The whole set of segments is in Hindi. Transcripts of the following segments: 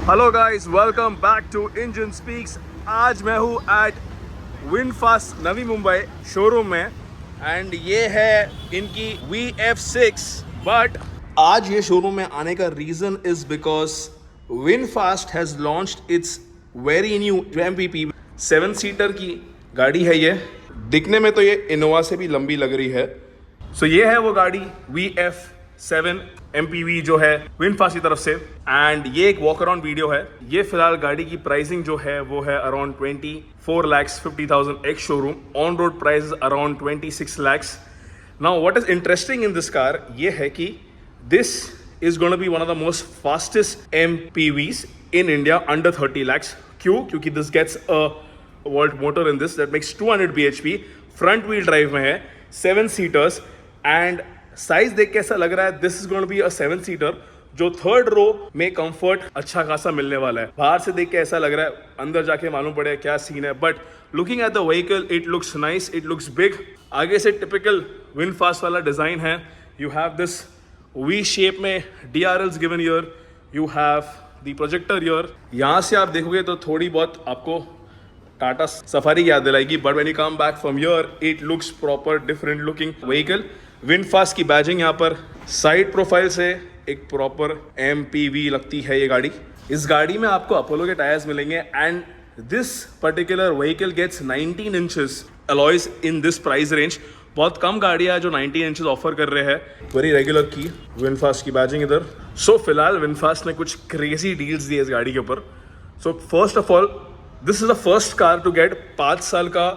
Hello guys, welcome back to engine speaks. आज मैं हूँ at VinFast Navi Mumbai showroom में एंड ये है इनकी VF6। बट आज ये शोरूम में आने का reason is because VinFast has launched it's very new MPV 7 seater की गाड़ी है। ये दिखने में तो ये इनोवा से भी लंबी लग रही है। सो ये है वो गाड़ी VF7 MPV जो है विनफास्ट की तरफ से एंड ये एक वॉक अराउंड वीडियो है। ये फिलहाल गाड़ी की प्राइसिंग जो है वो है around 24,50,000 ex showroom. On road price around 26 lakhs। Now what is interesting in this car ये है कि this is going to be one of the most fastest MPVs in India under 30 lakhs. क्यों? क्योंकि this gets a Volt motor in this that makes 200 bhp, front wheel drive में है, 7 सीटर्स एंड साइज देख के ऐसा लग रहा है this is going to be a 7 seater जो थर्ड रो में कंफर्ट अच्छा खासा मिलने वाला है। बाहर से देख के ऐसा लग रहा है, अंदर जाके मालूम पड़े क्या सीन है। But looking at the vehicle it looks nice, it looks big. आगे से टिपिकल विनफास्ट वाला डिजाइन है। You have this V shape में DRLs given year, you have the projector year. यहाँ से आप देखोगे तो थोड़ी बहुत आपको टाटा सफारी याद दिलाएगी, but when you come back from here it looks proper different looking vehicle. VinFast की बैजिंग यहाँ पर साइड प्रोफाइल से एक प्रॉपर MPV लगती है ये गाड़ी। इस गाड़ी में आपको अपोलो के टायर्स मिलेंगे and this particular vehicle gets 19 inches alloys in this price range. बहुत कम गाड़ियां जो 19 इंचेस ऑफर कर रहे हैं। वेरी रेगुलर की विनफास्ट की बैजिंग इधर। सो फिलहाल विनफास्ट ने कुछ क्रेजी डील्स दिए इस गाड़ी के ऊपर। So first of all this is the first car to get 5 साल का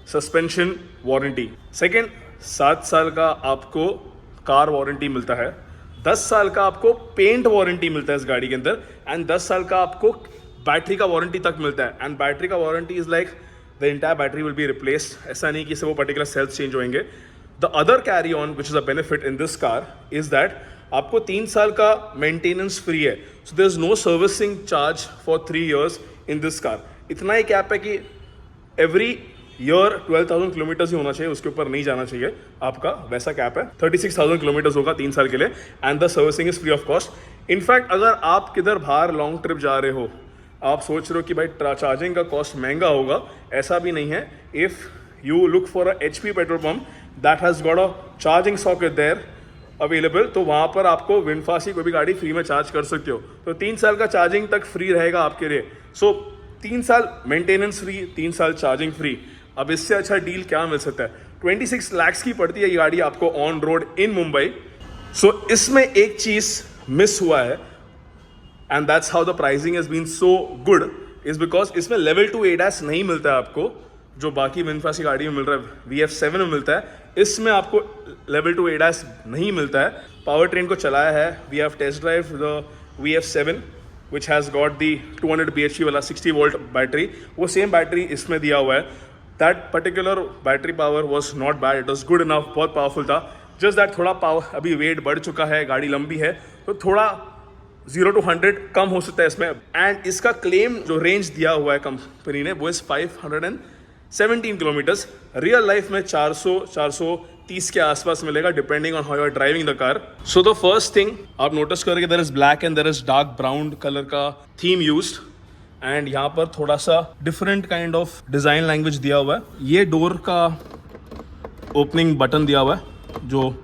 सस्पेंशन वारंटी। सेकेंड, 7 साल का आपको कार वारंटी मिलता है। 10 साल का आपको पेंट वारंटी मिलता है इस गाड़ी के अंदर एंड 10 साल का आपको बैटरी का वारंटी तक मिलता है। एंड बैटरी का warranty is like the entire battery will be replaced. ऐसा नहीं कि इससे वो पर्टिकुलर सेल्स चेंज होंगे। The other carry on which is a benefit in this car is that आपको 3 साल का मेंटेनेंस फ्री है। So there is no servicing charge for 3 years in this car. इतना ही कैप है कि एवरी ईयर 12,000 किलोमीटर्स ही होना चाहिए, उसके ऊपर नहीं जाना चाहिए आपका, वैसा कैप है। 36,000 किलोमीटर्स होगा 3 साल के लिए and the servicing is free of cost. In fact अगर आप किधर बाहर लॉन्ग ट्रिप जा रहे हो, आप सोच रहे हो कि भाई चार्जिंग का कॉस्ट महंगा होगा, ऐसा भी नहीं है। If you look for a HP petrol pump that has got a charging socket there available, तो वहाँ पर आपको विनफास्ट की कोई भी गाड़ी फ्री में चार्ज कर सकते हो। तो 3 साल का चार्जिंग तक फ्री रहेगा आपके लिए। सो 3 साल मेंटेनेंस फ्री, 3 साल चार्जिंग फ्री। अब इससे अच्छा डील क्या मिल सकता है? 26 lakhs की पड़ती है ये गाड़ी आपको on road in Mumbai. So इसमें एक चीज़ मिस हुआ है and that's how the pricing has been so good is because इसमें लेवल 2 ADAS नहीं मिलता है आपको, जो बाकी विनफास्ट की गाड़ी में मिल रहा है, VF7 में मिलता है। इसमें आपको लेवल 2 ADAS नहीं मिलता है। पावर ट्रेन को चलाया है, we have test drive the VF7 which has got the 200 bhp वाला 60 volt बैटरी। वो सेम बैटरी इसमें दिया हुआ है। That particular battery power was not bad, it was good enough, बहुत पावरफुल था। जस्ट दैट थोड़ा पावर, अभी वेट बढ़ चुका है, गाड़ी लंबी है, तो थोड़ा 0 to 100 कम हो सकता है इसमें। एंड इसका क्लेम जो रेंज दिया हुआ है कंपनी ने वो इस 517 किलोमीटर्स। रियल लाइफ में 430 के आसपास मिलेगा depending on how you are driving the car. So the first thing आप नोटिस करोगे there is black and there is dark brown colour का थीम यूज्ड एंड यहाँ पर थोड़ा सा different kind of design language दिया हुआ है। ये डोर का ओपनिंग बटन दिया हुआ है, जो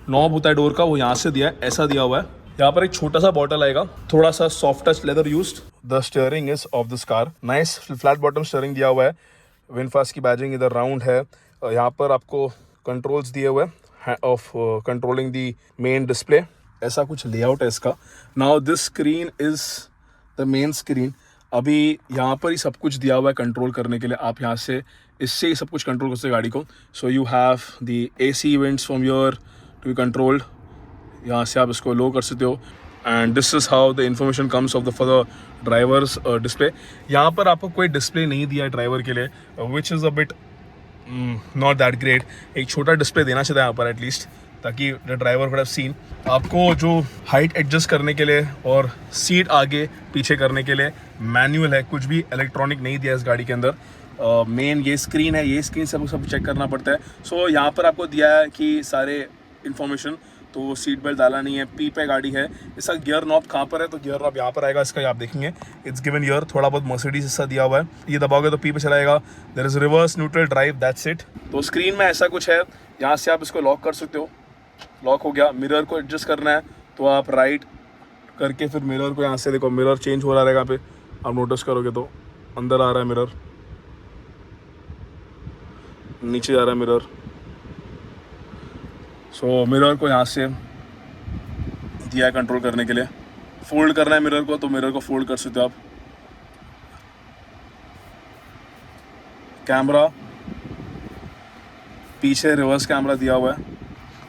नॉब होता है डोर का वो यहाँ से दिया है, ऐसा दिया हुआ है। यहाँ पर एक छोटा सा बॉटल आएगा, थोड़ा सा soft touch leather used. The steering is of this car, nice flat bottom steering दिया हुआ है। विनफास्ट की बैजिंग इधर राउंड है। यहाँ पर आपको कंट्रोल्स दिए हुए हैं of controlling the main display, ऐसा कुछ लेआउट है इसका। Now this screen is the main screen. अभी यहाँ पर ही सब कुछ दिया हुआ है कंट्रोल करने के लिए, आप यहाँ से इससे ही सब कुछ कंट्रोल कर सकते गाड़ी को। So you have the AC events from your to be controlled, यहाँ से आप इसको लो कर सकते हो and this is how the information comes of the for the drivers display. यहाँ पर आपको कोई डिस्प्ले नहीं दिया है ड्राइवर के लिए, which is a bit not that great. एक छोटा डिस्प्ले देना चाहिए यहाँ पर एटलीस्ट, ताकि the driver would have seen. आपको जो हाइट एडजस्ट करने के लिए और सीट आगे पीछे करने के लिए मैनुअल है, कुछ भी इलेक्ट्रॉनिक नहीं दिया इस गाड़ी के अंदर। मेन ये स्क्रीन है, ये स्क्रीन सब चेक करना पड़ता है। सो यहाँ पर आपको दिया है कि सारे इन्फॉर्मेशन तो सीट बेल्ट डाला नहीं है, पी पे गाड़ी है। इसका गियर नॉब कहाँ पर है, तो गियर नॉब यहाँ पर आएगा इसका, आप देखेंगे इट्स गिवन ईयर, थोड़ा बहुत मर्सिडीज हिस्सा दिया हुआ है, ये दबाओगे तो पी पे चलाएगा। There is reverse neutral drive, that's it. तो स्क्रीन में ऐसा कुछ है, यहाँ से आप इसको लॉक कर सकते हो, लॉक हो गया। मिरर को एडजस्ट करना है तो आप राइट करके फिर मिरर को यहाँ से देखो, मिरर चेंज हो रहा रहेगा पे, आप नोटिस करोगे तो अंदर आ रहा है मिरर, नीचे जा रहा है मिरर। सो मिरर को यहाँ से दिया है कंट्रोल करने के लिए, फोल्ड करना है मिरर को तो मिरर को फोल्ड कर सकते हो आप। कैमरा पीछे रिवर्स कैमरा दिया हुआ है।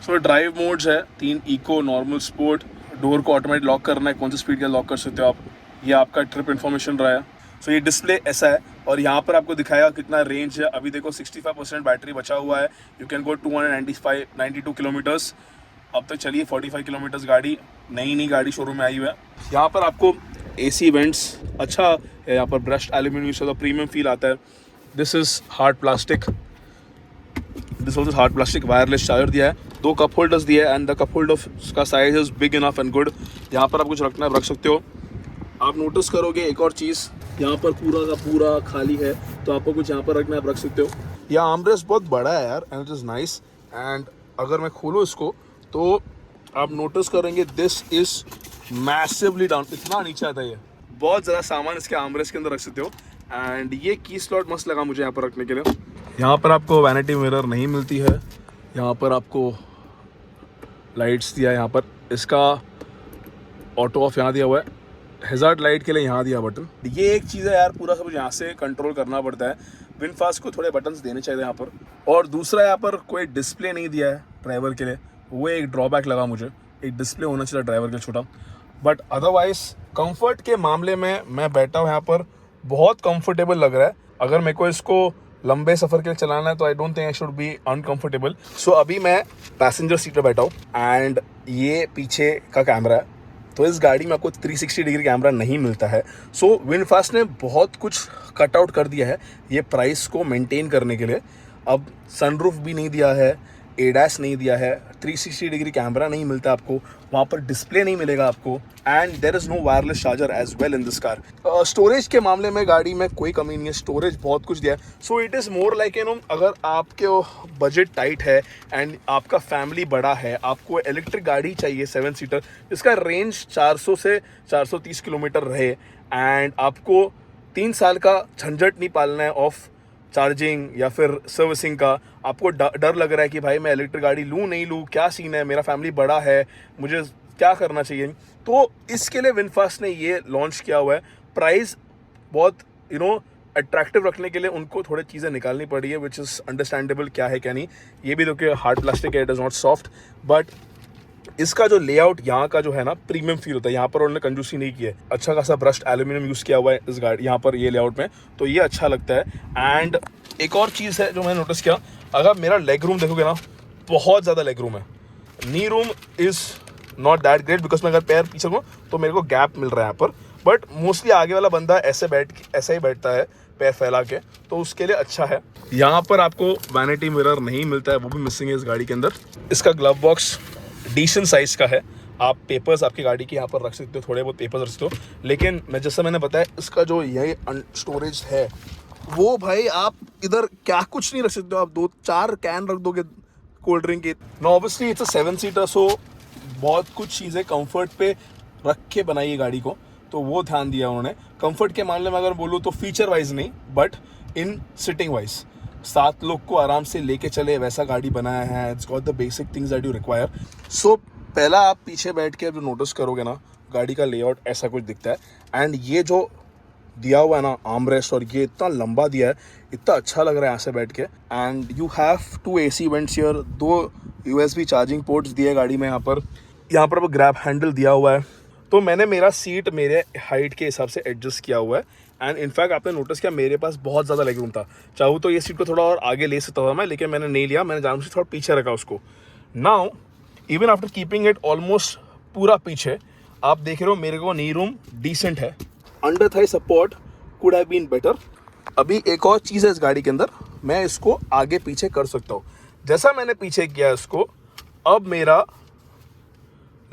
सो ड्राइव मोड्स है 3, इको, नॉर्मल, स्पोर्ट। डोर को ऑटोमेटिक लॉक करना है, कौन सी स्पीड का लॉक कर सकते हो आप। ये आपका ट्रिप इन्फॉर्मेशन रहा है। सो ये डिस्प्ले ऐसा है और यहाँ पर आपको दिखाया कितना रेंज है। अभी देखो 65% बैटरी बचा हुआ है, यू कैन गो 292 किलोमीटर्स। अब तक चलिए 45 किलोमीटर्स गाड़ी, नई गाड़ी शोरूम में आई हुई है। यहाँ पर आपको AC वेंट्स अच्छा है, यहाँ पर ब्रश्ड एल्यूमिनियम से प्रीमियम फील आता है। This is hard plastic, wireless charger दिया है, 2 कप होल्डर्स दिया है एंड द कप होल्डर का size is big enough and good. यहाँ पर आप कुछ रखना है रख सकते हो। आप नोटिस करोगे एक और चीज़, यहाँ पर पूरा का पूरा खाली है तो आपको कुछ यहाँ पर रखना है, आप रख सकते हो। यह आर्मरेस्ट बहुत बड़ा है यार and it is nice. And अगर मैं खोलूँ इसको तो आप नोटिस करेंगे दिस इज़ मैसिवली डाउन, इतना नीचे आता है ये, बहुत ज़्यादा सामान इसके आर्मरेस्ट के अंदर रख सकते हो। एंड ये की स्लॉट मस्त लगा मुझे यहाँ पर रखने के लिए। यहाँ पर आपको वैनिटी मिरर नहीं मिलती है, यहाँ पर आपको लाइट्स दिया है, यहाँ पर इसका ऑटो ऑफ यहाँ दिया हुआ है, हैज़ार्ड लाइट के लिए यहाँ दिया बटन। ये एक चीज़ है यार, पूरा सब यहाँ से कंट्रोल करना पड़ता है। विनफास्ट को थोड़े बटन्स देने चाहिए यहाँ पर। और दूसरा यहाँ पर कोई डिस्प्ले नहीं दिया है ड्राइवर के लिए, वो एक ड्रॉबैक लगा मुझे, एक डिस्प्ले होना चाहिए ड्राइवर के छोटा। बट अदरवाइज कंफर्ट के मामले में मैं बैठा हूँ यहाँ पर, बहुत कंफर्टेबल लग रहा है। अगर मेरे को इसको लंबे सफ़र के लिए चलाना है तो I don't think I should be uncomfortable. So अभी मैं पैसेंजर सीट पर बैठा हूँ एंड ये पीछे का कैमरा है, तो इस गाड़ी में आपको 360 डिग्री कैमरा नहीं मिलता है। सो विनफास्ट ने बहुत कुछ कट आउट कर दिया है ये प्राइस को मेंटेन करने के लिए। अब सनरूफ भी नहीं दिया है, ADAS नहीं दिया है, 360 डिग्री कैमरा नहीं मिलता आपको, वहाँ पर डिस्प्ले नहीं मिलेगा आपको, and there is no wireless charger as well in this car. Storage के मामले में गाड़ी में कोई कमी नहीं है, स्टोरेज बहुत कुछ दिया है। So it is more like अगर आपके बजट टाइट है एंड आपका फैमिली बड़ा है, आपको इलेक्ट्रिक गाड़ी चाहिए 7 सीटर, इसका रेंज 400 से 430 किलोमीटर रहे एंड आपको 3 साल का झंझट नहीं पालना है ऑफ चार्जिंग या फिर सर्विसिंग का, आपको डर लग रहा है कि भाई मैं इलेक्ट्रिक गाड़ी लूँ नहीं लूँ, क्या सीन है, मेरा फैमिली बड़ा है, मुझे क्या करना चाहिए, तो इसके लिए विनफास्ट ने ये लॉन्च किया हुआ है। प्राइस बहुत अट्रैक्टिव रखने के लिए उनको थोड़ी चीज़ें निकालनी पड़ी है, विच इज़ अंडरस्टैंडेबल क्या है क्या नहीं। ये भी देखिए हार्ड प्लास्टिक है, it is not soft, but इसका जो लेआउट यहाँ का जो है ना प्रीमियम फील होता है। यहाँ पर उन्होंने कंजूसी नहीं की है, अच्छा खासा ब्रश्ड एल्यूमिनियम यूज़ किया हुआ है इस गाड़ी यहाँ पर ये लेआउट में, तो ये अच्छा लगता है। एंड एक और चीज़ है जो मैंने नोटिस किया, अगर मेरा लेग रूम देखोगे ना, बहुत ज़्यादा लेग रूम है। नी room is not that great because मैं अगर पैर पीछे हूँ तो मेरे को गैप मिल रहा है यहाँ पर, बट मोस्टली आगे वाला बंदा ऐसे ही बैठता है पैर फैला के, तो उसके लिए अच्छा है। यहाँ पर आपको वैनिटी मिरर नहीं मिलता है, वो भी मिसिंग है इस गाड़ी के अंदर। इसका ग्लव बॉक्स डिसेंट साइज़ का है, आप पेपर्स आपकी गाड़ी के यहाँ पर रख सकते हो, थोड़े बहुत पेपर्स रख सकते हो। लेकिन मैं जैसा मैंने बताया, इसका जो यही स्टोरेज है वो भाई आप इधर क्या कुछ नहीं रख सकते हो, आप 2-4 कैन रख दोगे कोल्ड ड्रिंक के। No obviously it's a 7 seater, so बहुत कुछ चीज़ें कंफर्ट पे रख के बनाई है गाड़ी को, तो वो ध्यान दिया उन्होंने। कंफर्ट के मामले में अगर बोलूँ तो फीचर वाइज नहीं, बट इन सिटिंग वाइज 7 लोग को आराम से लेके चले वैसा गाड़ी बनाया है। It's got the basic things that you require. So पहला आप पीछे बैठ के जो नोटिस करोगे ना, गाड़ी का लेआउट ऐसा कुछ दिखता है। एंड ये जो दिया हुआ है ना आर्मरेस्ट, और ये इतना लंबा दिया है, इतना अच्छा लग रहा है यहाँ से बैठ के। And you have 2 AC vents here, 2 USB charging ports दिए गाड़ी में। यहाँ पर ग्रैब हैंडल दिया हुआ है, तो मैंने मेरा सीट मेरे हाइट के हिसाब से एडजस्ट किया हुआ है। एंड इनफैक्ट आपने नोटिस किया मेरे पास बहुत ज़्यादा लेग रूम था, चाहूँ तो ये सीट को थोड़ा और आगे ले सकता था मैं, लेकिन मैंने नहीं लिया, मैंने जानबूझ से थोड़ा पीछे रखा उसको। Now even after keeping it almost पूरा पीछे, आप देख रहे हो मेरे को नी रूम डिसेंट है। Under thigh support could have been better. अभी एक और चीज़ है इस गाड़ी के अंदर, मैं इसको आगे पीछे कर सकता हूँ। जैसा मैंने पीछे किया इसको, अब मेरा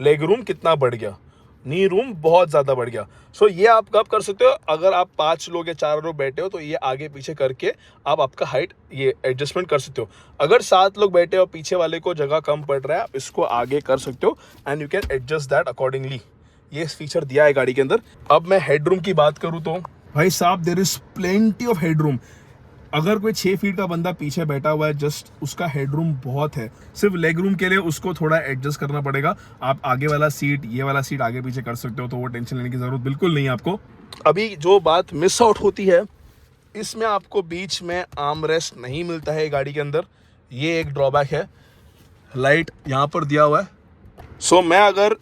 लेग रूम कितना बढ़ गया, नी रूम बहुत ज़्यादा बढ़ गया। सो ये आप कब कर सकते हो, अगर आप 5 लोग या 4 लोग बैठे हो तो ये आगे पीछे करके आप आपका हाइट ये एडजस्टमेंट कर सकते हो। अगर 7 लोग बैठे हो पीछे वाले को जगह कम पड़ रहा है, आप इसको आगे कर सकते हो and you can adjust that accordingly. ये फीचर दिया है गाड़ी के अंदर। अब मैं हेडरूम की बात करूँ तो भाई साहब there is plenty of headroom. अगर कोई 6 फीट का बंदा पीछे बैठा हुआ है, जस्ट उसका हेडरूम बहुत है। सिर्फ लेग रूम के लिए उसको थोड़ा एडजस्ट करना पड़ेगा। आप आगे वाला सीट, ये वाला सीट आगे पीछे कर सकते हो, तो वो टेंशन लेने की जरूरत बिल्कुल नहीं है आपको। अभी जो बात मिस आउट होती है, इसमें आपको बीच में आर्म रेस्ट नहीं मिलता है गाड़ी के अंदर। ये एक ड्रॉबैक है। लाइट यहाँ पर दिया हुआ है। सो मैं अगर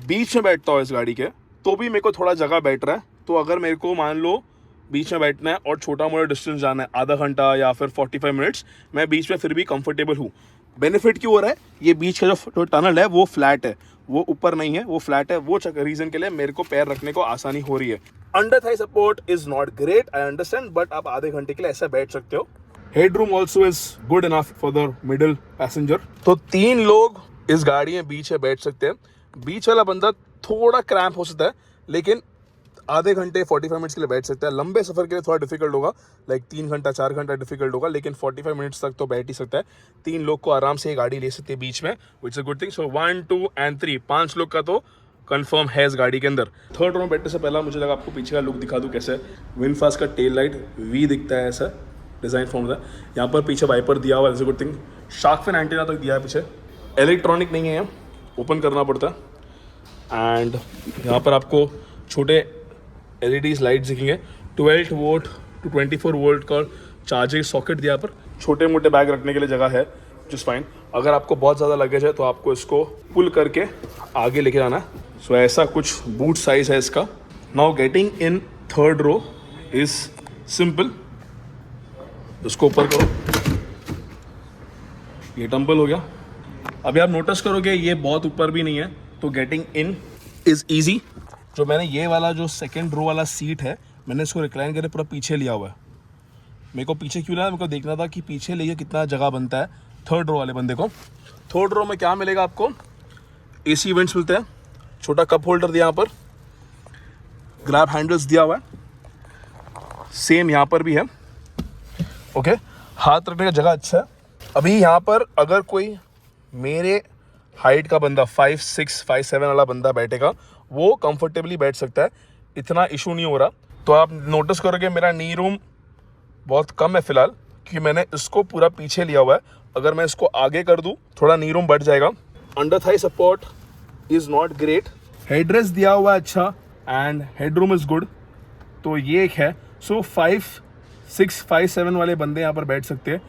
बीच में बैठता हूँ इस गाड़ी के, तो भी मेरे को थोड़ा जगह बैठ रहा है। तो अगर मेरे को मान लो बीच में बैठना है और छोटा मोटा डिस्टेंस जाना है, आधा घंटा या फिर 45 मिनट्स, मैं बीच में फिर भी कंफर्टेबल हूँ। बेनिफिट क्यों हो रहा है, ये बीच का जो टनल है वो फ्लैट है, वो ऊपर नहीं है, वो फ्लैट है। वो रीजन के लिए मेरे को पैर रखने को आसानी हो रही है। Under thigh support is not great, I understand, but आप आधे घंटे के लिए ऐसा बैठ सकते हो। Headroom also is good enough for the middle passenger. तो 3 लोग इस गाड़ी में बीच में बैठ सकते हैं। बीच वाला बंदा थोड़ा क्रैम्प हो सकता है, लेकिन आधे घंटे 45 मिनट्स के लिए बैठ सकता है। लंबे सफ़र के लिए थोड़ा डिफिकल्ट होगा, लाइक 3 घंटा 4 घंटा डिफिकल्ट होगा, लेकिन 45 मिनट्स तक तो बैठ ही सकता है। 3 लोग को आराम से ये गाड़ी ले सकते हैं बीच में, which is a good thing. So 1 2 and 3, 5 लोग का तो कंफर्म है इस गाड़ी के अंदर। थर्ड रो में बैठने से पहला मुझे लगा आपको पीछे का लुक दिखा दूँ कैसे। विनफास्ट का टेल लाइट वी दिखता है, ऐसा डिज़ाइन फॉर्म है। यहाँ पर पीछे वाइपर दिया हुआ है, is a good thing. Shark fin antenna तक दिया है पीछे। इलेक्ट्रॉनिक नहीं है, ओपन करना पड़ता है। एंड यहाँ पर आपको छोटे LEDs लाइट दिखेंगे। 12 वोल्ट टू 24 वोल्ट का चार्जिंग सॉकेट दिया पर। छोटे मोटे बैग रखने के लिए जगह है, जस्ट फाइन। अगर आपको बहुत ज़्यादा लगेज है तो आपको इसको पुल करके आगे लेके जाना है। सो ऐसा कुछ बूट साइज है इसका। Now getting in third row is simple. इसको ऊपर करो, ये टम्पल हो गया। अभी आप नोटिस करोगे ये बहुत ऊपर भी नहीं है, तो गेटिंग इन इज ईजी। जो मैंने ये वाला जो सेकंड रो वाला सीट है, मैंने इसको रिक्लाइन करके पूरा पीछे लिया हुआ है। मेरे को पीछे क्यों लिया, मेरे को देखना था कि पीछे लेके कितना जगह बनता है थर्ड रो वाले बंदे को। थर्ड रो में क्या मिलेगा आपको, AC इवेंट्स मिलते हैं, छोटा कप होल्डर दिया यहाँ पर, ग्रैब हैंडल्स दिया हुआ है, सेम यहाँ पर भी है। ओके, हाथ रखने का जगह अच्छा है। अभी यहाँ पर अगर कोई मेरे हाइट का बंदा 5'6", 5'7" वाला बंदा बैठेगा, वो कंफर्टेबली बैठ सकता है, इतना इशू नहीं हो रहा। तो आप नोटिस करोगे मेरा नी रूम बहुत कम है फिलहाल, क्योंकि मैंने इसको पूरा पीछे लिया हुआ है। अगर मैं इसको आगे कर दूं, थोड़ा नी रूम बढ़ जाएगा। Under thigh support is not great. Headrest दिया हुआ है अच्छा, एंड हेडरूम इज़ गुड। तो ये एक है। सो 5'6", 5'7" वाले बंदे यहाँ पर बैठ सकते हैं।